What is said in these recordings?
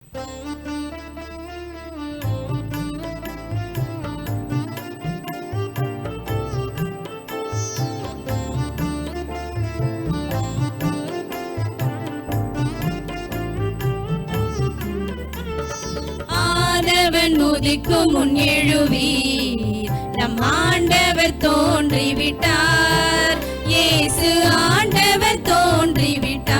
ஆண்டவன் உதிக்கும் முன் எழுவீர், நம் ஆண்டவர் தோன்றிவிட்டார். இயேசு ஆண்டவர் தோன்றிவிட்டார்.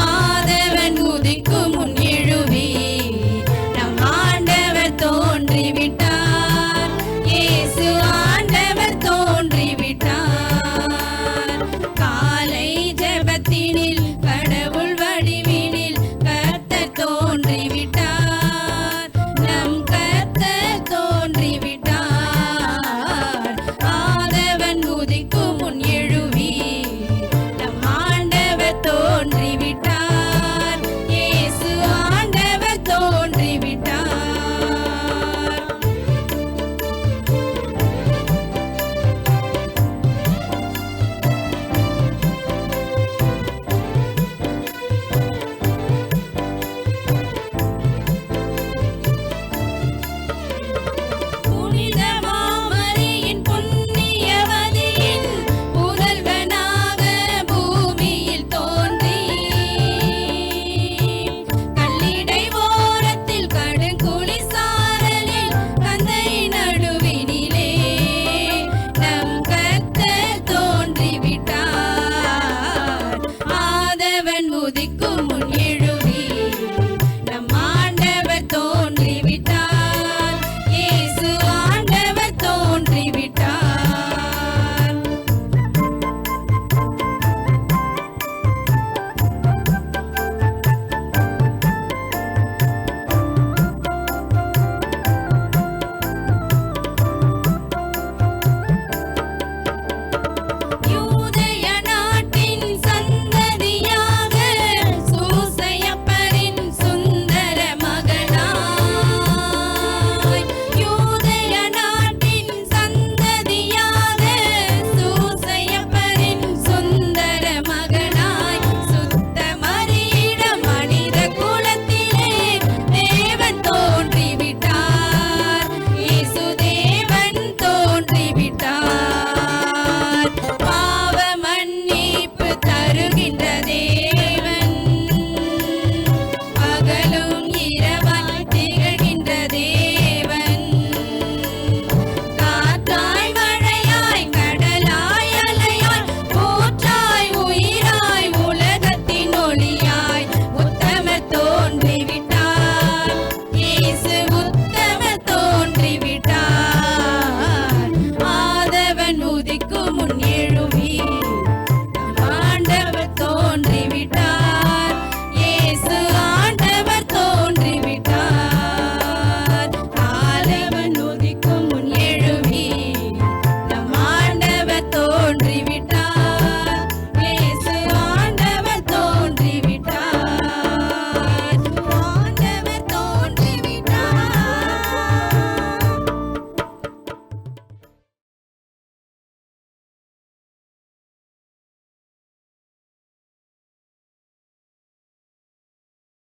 ஆதவன் உதிக்கும் முன் எழுவீர், நம் ஆண்டவர் தோன்றிவிட்டார். இயேசு ஆண்டவர் தோன்றிவிட்டார். காலை ஜெபத்தினில் கடவுள் வடிவினில் கர்த்தர் தோன்றிவிட்டார். நம் கர்த்தர் தோன்றிவிட்டார். ஆதவன் உதிக்கும் முன் எழுவீர், நம் ஆண்டவர் தோன்றிவிட்டார். இயேசு ஆண்டவர் தோன்றிவிட்டார். புனித மாமரியின் புண்ணியவதியின் புதல்வனாக பூமியில் தோன்றி, கல்லிடை ஓரத்தில் கடுங்குளி சாரலில் கந்தை நடுவினிலே நம் கர்த்தர் தோன்றிவிட்டார். ஆதவன் உதிக்கும் முன் எழு